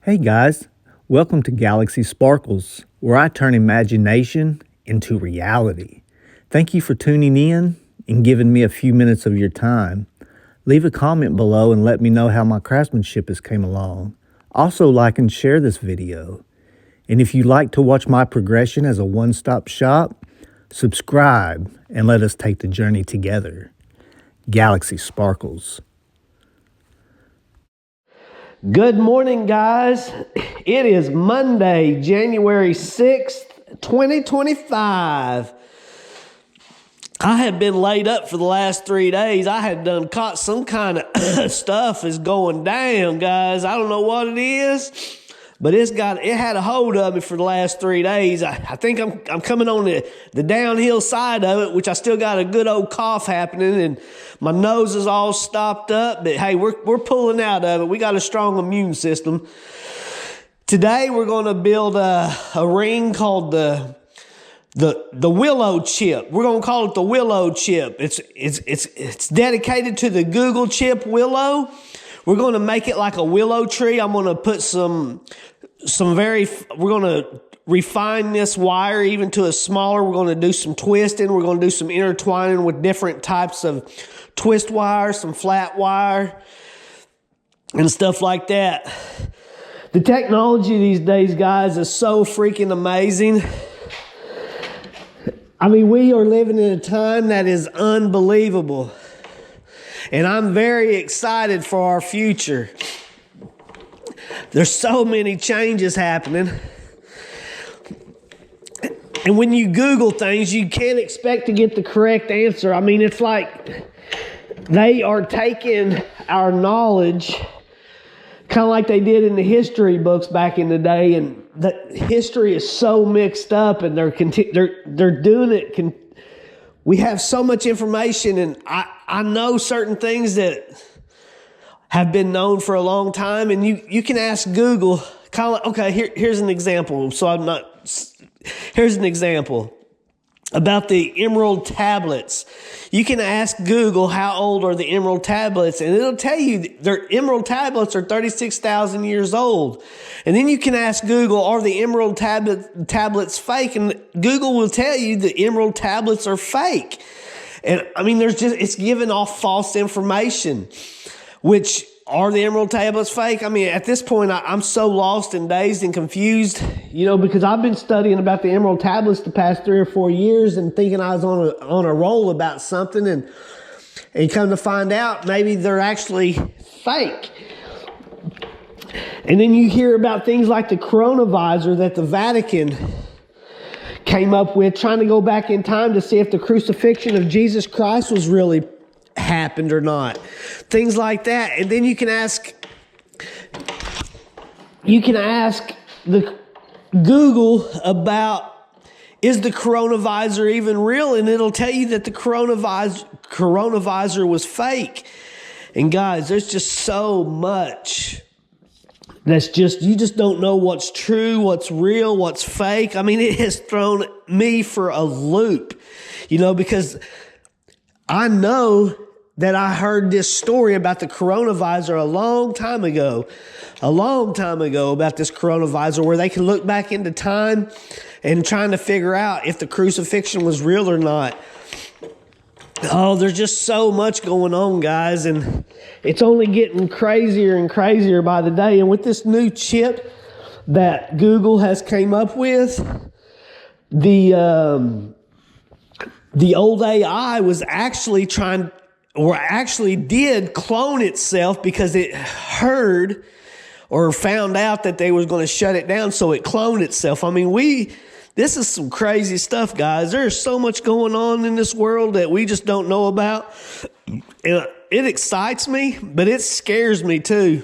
Hey guys, welcome to Galaxy Sparkles, where I turn imagination into reality. Thank you for tuning in and giving me a few minutes of your time. Leave a comment below and let me know how my craftsmanship has came along. Also like and share this video. And if you'd like to watch my progression as a one-stop shop, subscribe and let us take the journey together. Galaxy Sparkles. Good morning, guys. It is Monday, January 6th, 2025. I have been laid up for the last 3 days. I had done caught some kind of stuff is going down, guys. I don't know what it is, but it had a hold of me for the last 3 days. I think I'm coming on the downhill side of it, which I still got a good old cough happening, and my nose is all stopped up. But hey, we're pulling out of it. We got a strong immune system. Today we're going to build a ring called the Willow chip. We're going to call it the Willow chip. It's dedicated to the Google chip Willow. We're going to make it like a willow tree. I'm going to put we're going to refine this wire even to a smaller. We're going to do some twisting. We're going to do some intertwining with different types of twist wire, some flat wire, and stuff like that. The technology these days, guys, is so freaking amazing. I mean, we are living in a time that is unbelievable. And I'm very excited for our future. There's so many changes happening. And when you Google things, you can't expect to get the correct answer. I mean, it's like they are taking our knowledge, kind of like they did in the history books back in the day, and the history is so mixed up, and they're doing it. We have so much information, and I know certain things that have been known for a long time, and you can ask Google, kind of like, okay, here's an example. Here's an example about the emerald tablets. You can ask Google how old are the emerald tablets, and it'll tell you their emerald tablets are 36,000 years old. And then you can ask Google, are the emerald tablets fake? And Google will tell you the emerald tablets are fake. And I mean, it's giving off false information, which are the emerald tablets fake? I mean, at this point, I'm so lost and dazed and confused, because I've been studying about the emerald tablets the past 3 or 4 years and thinking I was on a roll about something, and come to find out maybe they're actually fake. And then you hear about things like the coronavisor that the Vatican came up with, trying to go back in time to see if the crucifixion of Jesus Christ was really happened or not. Things like that. And then you can ask the Google about, is the coronavisor even real? And it'll tell you that the coronavisor was fake. And guys, there's just so much you just don't know what's true, what's real, what's fake. I mean, it has thrown me for a loop, because I know that I heard this story about the coronavisor a long time ago about this coronavisor, where they can look back into time and trying to figure out if the crucifixion was real or not. Oh, there's just so much going on, guys, and it's only getting crazier and crazier by the day. And with this new chip that Google has came up with, the old AI was actually did clone itself because it heard or found out that they was going to shut it down, so it cloned itself. I mean, this is some crazy stuff, guys. There's so much going on in this world that we just don't know about. And it excites me, but it scares me too,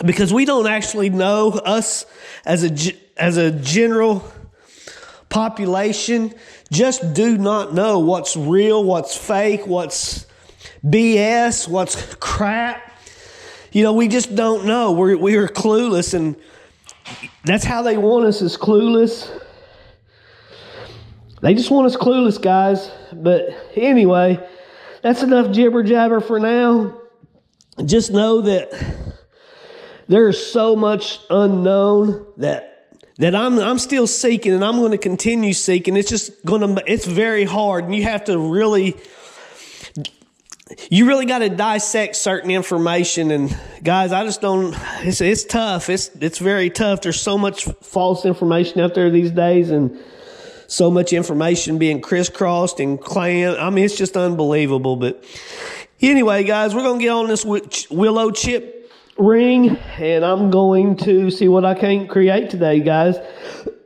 because we don't actually know, us as a general population just do not know what's real, what's fake, what's BS, what's crap. We just don't know. We are clueless, and that's how they want us, is clueless. They just want us clueless, guys. But anyway, that's enough jibber jabber for now. Just know that there's so much unknown that I'm still seeking, and I'm going to continue seeking. It's very hard, and you really got to dissect certain information. And guys, I just don't. It's tough. It's very tough. There's so much false information out there these days, and so much information being crisscrossed and claimed. I mean, it's just unbelievable. But anyway, guys, we're gonna get on this Willow chip ring, and I'm going to see what I can create today, guys.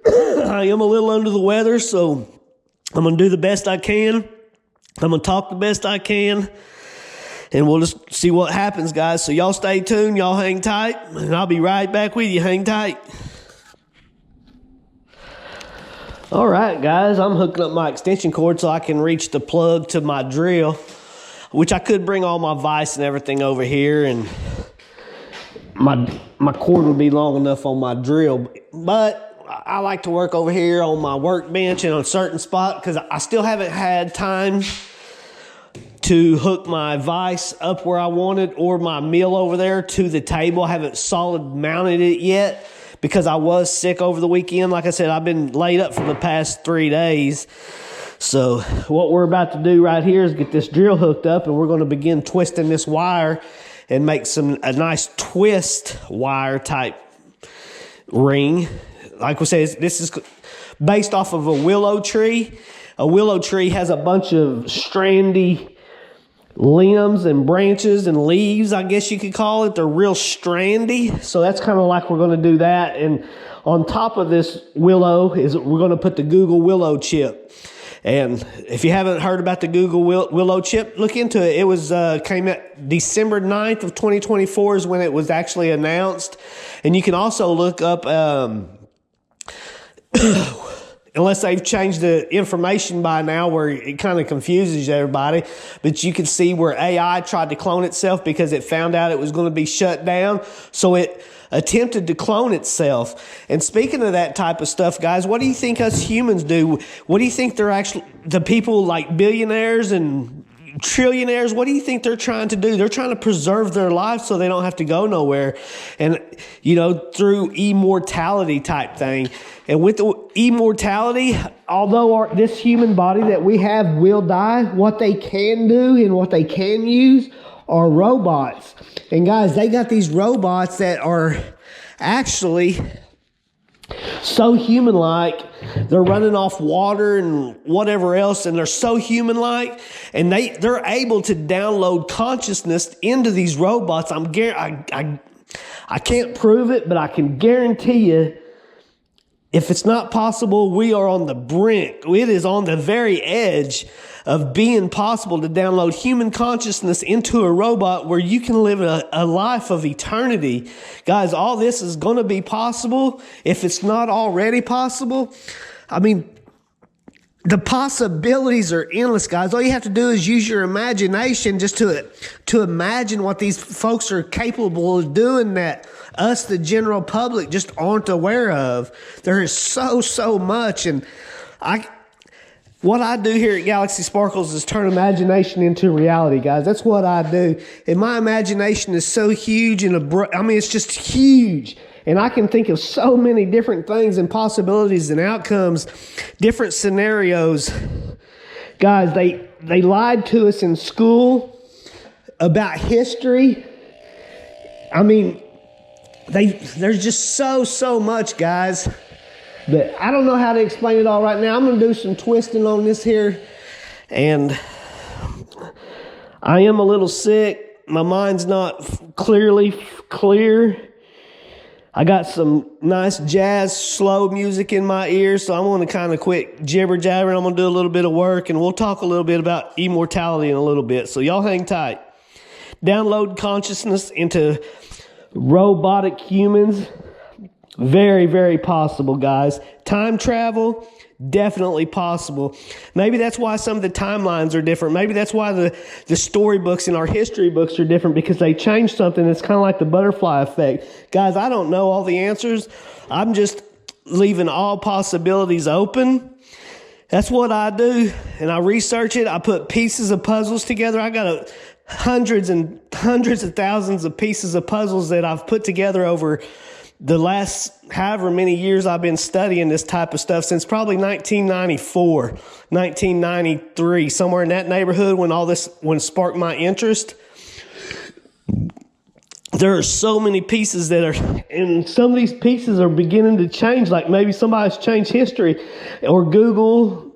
I am a little under the weather, so I'm going to do the best I can. I'm going to talk the best I can, and we'll just see what happens, guys. So y'all stay tuned. Y'all hang tight, and I'll be right back with you. Hang tight. All right, guys, I'm hooking up my extension cord so I can reach the plug to my drill, which I could bring all my vise and everything over here, and my cord would be long enough on my drill. But I like to work over here on my workbench in a certain spot because I still haven't had time to hook my vise up where I want it, or my mill over there to the table. I haven't solid mounted it yet because I was sick over the weekend. Like I said, I've been laid up for the past 3 days. So what we're about to do right here is get this drill hooked up, and we're going to begin twisting this wire and make a nice twist wire type ring. Like we said, this is based off of a willow tree. A willow tree has a bunch of strandy limbs and branches and leaves, I guess you could call it. They're real strandy. So that's kind of like we're going to do that. And on top of this willow we're going to put the Google Willow chip. And if you haven't heard about the Google Willow chip, look into it. It was came out December 9th of 2024 is when it was actually announced. And you can also look up, unless they've changed the information by now where it kind of confuses everybody, but you can see where AI tried to clone itself because it found out it was going to be shut down. So it attempted to clone itself. And speaking of that type of stuff, guys, what do you think us humans do? What do you think the people like billionaires and trillionaires, what do you think they're trying to do? They're trying to preserve their lives so they don't have to go nowhere. And, through immortality type thing. And with the immortality, although this human body that we have will die, what they can do and what they can use are robots. And guys, they got these robots that are actually so human-like. They're running off water and whatever else, and they're so human-like, and they're able to download consciousness into these robots. I can't prove it, but I can guarantee you, if it's not possible, we are on the brink. It is on the very edge of being possible to download human consciousness into a robot where you can live a life of eternity. Guys, all this is going to be possible if it's not already possible. I mean, the possibilities are endless, guys. All you have to do is use your imagination just to imagine what these folks are capable of doing that us, the general public, just aren't aware of. There is so much. And what I do here at Galaxy Sparkles is turn imagination into reality, guys. That's what I do. And my imagination is so huge it's just huge. And I can think of so many different things and possibilities and outcomes, different scenarios. Guys, they lied to us in school about history. I mean, there's just so much, guys. But I don't know how to explain it all right now. I'm going to do some twisting on this here. And I am a little sick. My mind's not clear. I got some nice jazz, slow music in my ears, so I'm going to kind of quit jibber-jabbering. I'm going to do a little bit of work, and we'll talk a little bit about immortality in a little bit. So y'all hang tight. Download consciousness into robotic humans. Very, very possible, guys. Time travel, definitely possible. Maybe that's why some of the timelines are different. Maybe that's why the storybooks in our history books are different, because they changed something. It's kind of like the butterfly effect. Guys, I don't know all the answers. I'm just leaving all possibilities open. That's what I do. And I research it. I put pieces of puzzles together. I got hundreds and hundreds of thousands of pieces of puzzles that I've put together over the last however many years I've been studying this type of stuff, since probably 1994, 1993, somewhere in that neighborhood when sparked my interest. There are so many pieces and some of these pieces are beginning to change, like maybe somebody's changed history, or Google,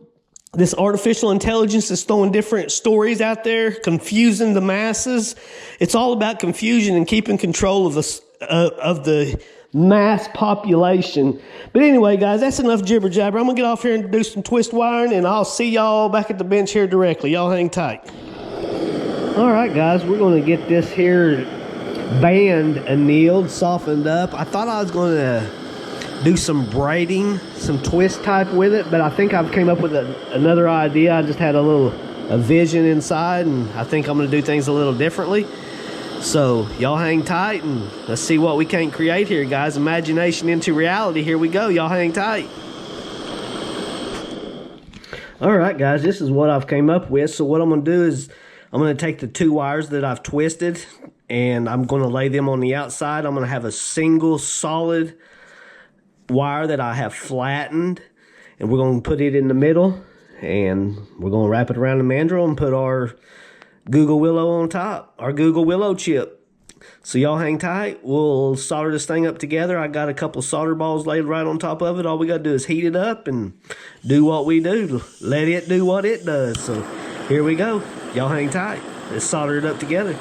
this artificial intelligence is throwing different stories out there, confusing the masses. It's all about confusion and keeping control of the mass population. But anyway, guys, that's enough jibber jabber. I'm gonna get off here and do some twist wiring, and I'll see y'all back at the bench here directly. Y'all hang tight. All right, guys, we're gonna get this here band annealed, softened up. I thought I was gonna do some braiding, some twist type with it, but I think I've came up with another idea. I just had a vision inside, and I think I'm gonna do things a little differently. So y'all hang tight and let's see what we can create here, guys. Imagination into reality. Here we go. Y'all hang tight. All right, guys, this is what I've came up with. So what I'm gonna do is I'm gonna take the 2 wires that I've twisted and I'm gonna lay them on the outside. I'm gonna have a single solid wire that I have flattened, and we're gonna put it in the middle, and we're gonna wrap it around the mandrel and put our Google Willow on top, our Google Willow chip. So y'all hang tight. We'll solder this thing up together. I got a couple solder balls laid right on top of it. All we got to do is heat it up and do what we do. Let it do what it does. So here we go. Y'all hang tight. Let's solder it up together.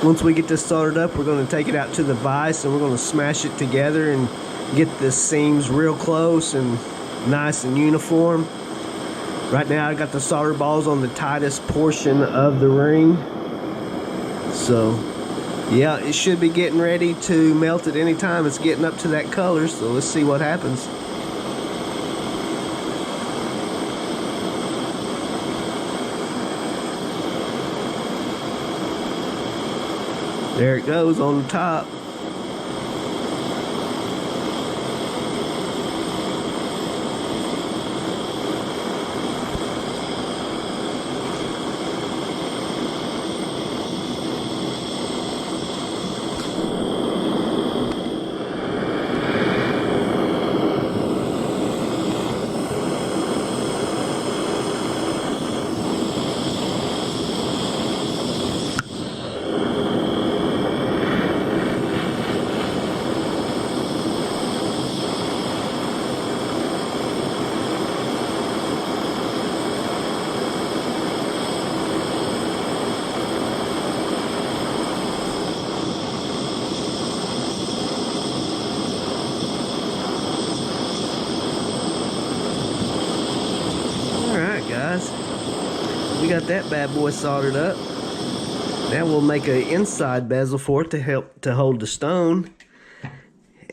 Once we get this soldered up, we're going to take it out to the vise and we're going to smash it together and get the seams real close and nice and uniform. Right now I got the solder balls on the tightest portion of the ring. So yeah, it should be getting ready to melt at any time. It's getting up to that color, so let's see what happens. There it goes on the top. Guys, we got that bad boy soldered up. Now we'll make an inside bezel for it to help to hold the stone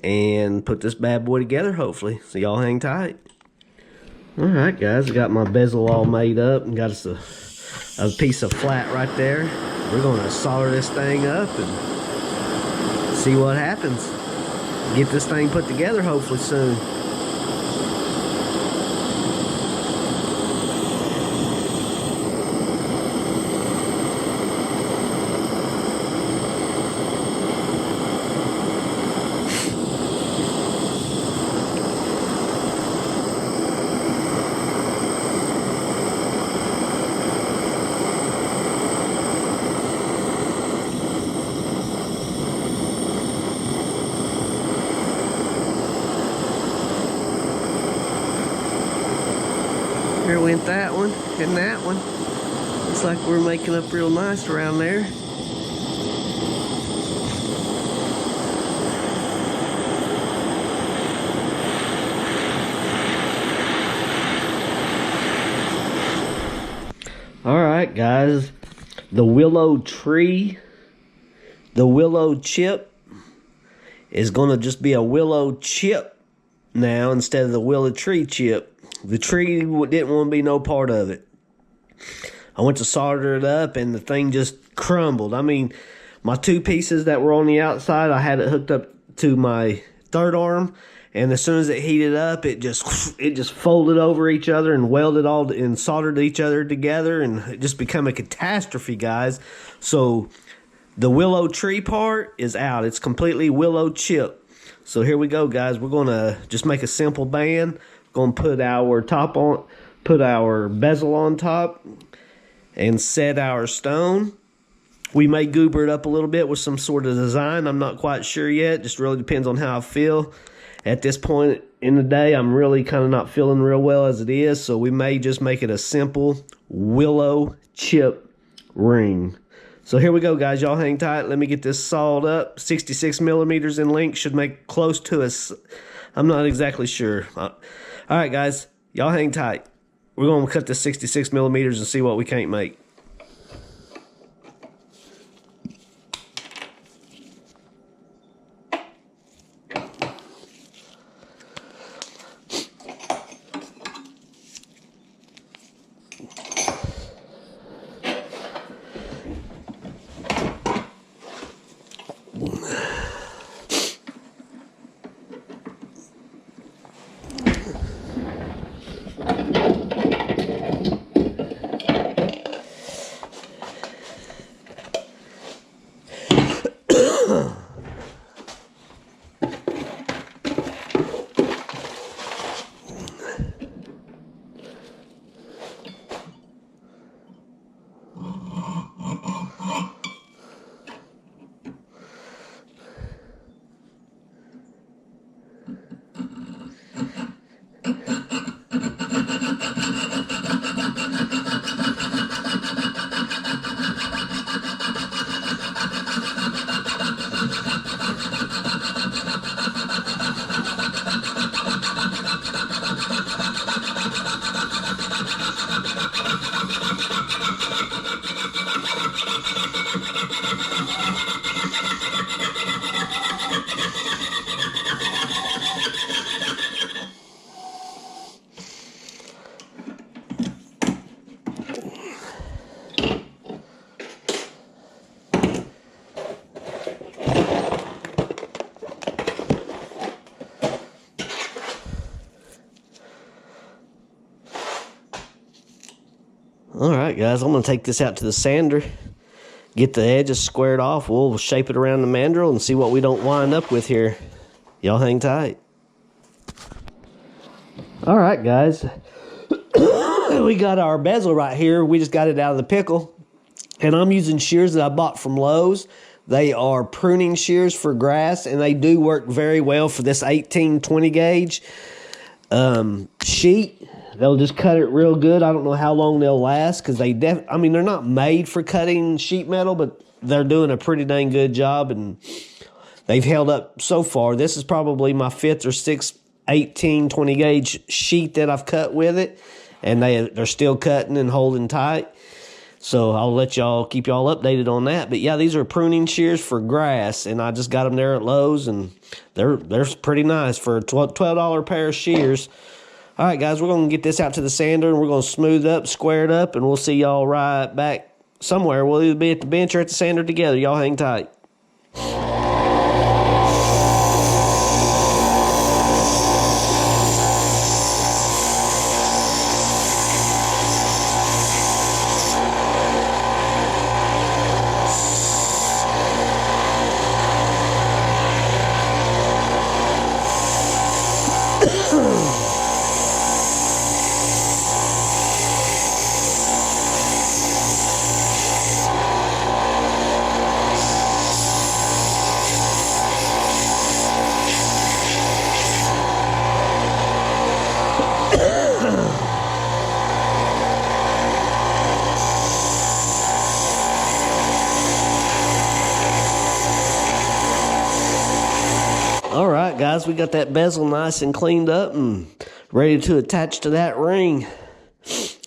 and put this bad boy together, hopefully. So y'all hang tight. All right, guys, I got my bezel all made up and got us a piece of flat right there. We're going to solder this thing up and see what happens. Get this thing put together hopefully soon. Here went that one and that one. Looks like we're making up real nice around there. All right, guys, the willow tree, the willow chip is gonna just be a willow chip now instead of the willow tree chip. The tree didn't want to be no part of it. I went to solder it up and the thing just crumbled. I mean, my 2 pieces that were on the outside, I had it hooked up to my third arm, And as soon as it heated up, it just folded over each other and welded all and soldered each other together, and it just became a catastrophe, guys. So the willow tree part is out. It's completely willow chip. So here we go, guys. We're gonna just make a simple band. Gonna put our top on, put our bezel on top, and set our stone. We may goober it up a little bit with some sort of design. I'm not quite sure yet. Just really depends on how I feel. At this point in the day, I'm really kind of not feeling real well as it is, so we may just make it a simple willow chip ring. So here we go, guys. Y'all hang tight. Let me get this sawed up. 66 millimeters in length should make close to us. I'm not exactly sure. All right, guys. Y'all hang tight. We're going to cut this 66 millimeters and see what we can't make. All right, guys, I'm going to take this out to the sander, get the edges squared off. We'll shape it around the mandrel and see what we don't wind up with here. Y'all hang tight. All right, guys. We got our bezel right here. We just got it out of the pickle. And I'm using shears that I bought from Lowe's. They are pruning shears for grass, and they do work very well for this 18-20 gauge sheet. They'll just cut it real good. I don't know how long they'll last because I mean, they're not made for cutting sheet metal, but they're doing a pretty dang good job, and they've held up so far. This is probably my 5th or 6th 18-20 gauge sheet that I've cut with it, and they're still cutting and holding tight. So I'll let y'all, keep y'all updated on that. But yeah, these are pruning shears for grass, and I just got them there at Lowe's, and they're pretty nice for a $12 pair of shears. All right, guys, we're going to get this out to the sander, and we're going to smooth up, square it up, and we'll see y'all right back somewhere. We'll either be at the bench or at the sander together. Y'all hang tight. All right, guys, we got that bezel nice and cleaned up and ready to attach to that ring.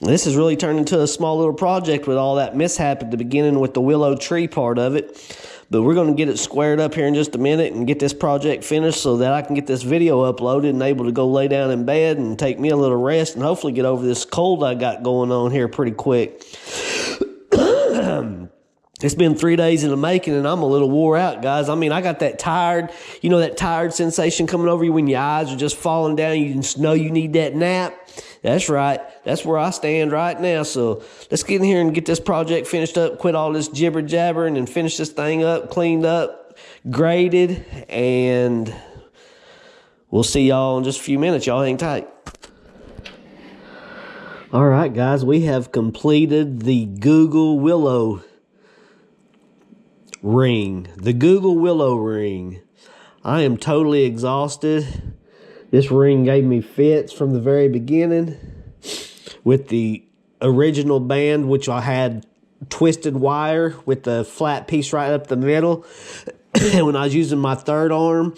This has really turned into a small little project with all that mishap at the beginning with the willow tree part of it. But we're going to get it squared up here in just a minute and get this project finished so that I can get this video uploaded and able to go lay down in bed and take me a little rest and hopefully get over this cold I got going on here pretty quick. It's been 3 days in the making, and I'm a little wore out, guys. I mean, I got that tired, that tired sensation coming over you when your eyes are just falling down. You just know you need that nap. That's right. That's where I stand right now. So let's get in here and get this project finished up, quit all this jibber jabbering, and finish this thing up, cleaned up, graded, and we'll see y'all in just a few minutes. Y'all hang tight. All right, guys, we have completed the Google Willow ring. The Google Willow ring. I am totally exhausted. This ring gave me fits from the very beginning with the original band, which I had twisted wire with the flat piece right up the middle. And when I was using my third arm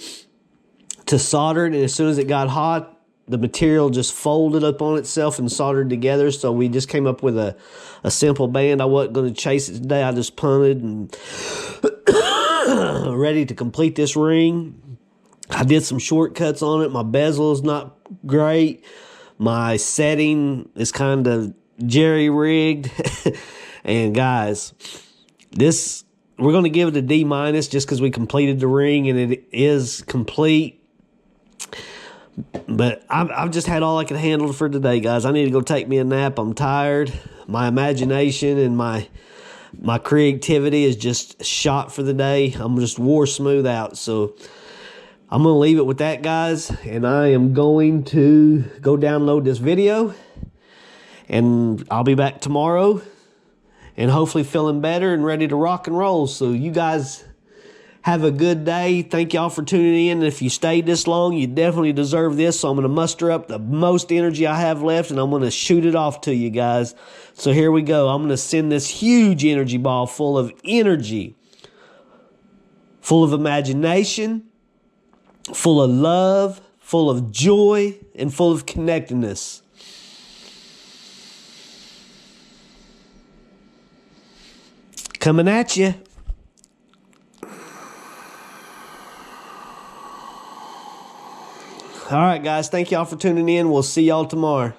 to solder it, and as soon as it got hot, the material just folded up on itself and soldered together. So we just came up with a simple band. I wasn't going to chase it today. I just punted and ready to complete this ring. I did some shortcuts on it. My bezel is not great. My setting is kind of jerry-rigged. And guys, we're going to give it a D- just because we completed the ring and it is complete. But I've just had all I could handle for today, guys. I need to go take me a nap. I'm tired. My imagination and my creativity is just shot for the day. I'm just wore smooth out. So I'm going to leave it with that, guys. And I am going to go download this video. And I'll be back tomorrow. And hopefully feeling better and ready to rock and roll. So you guys have a good day. Thank y'all for tuning in. And if you stayed this long, you definitely deserve this. So I'm going to muster up the most energy I have left, and I'm going to shoot it off to you guys. So here we go. I'm going to send this huge energy ball full of energy, full of imagination, full of love, full of joy, and full of connectedness. Coming at you. All right, guys. Thank y'all for tuning in. We'll see y'all tomorrow.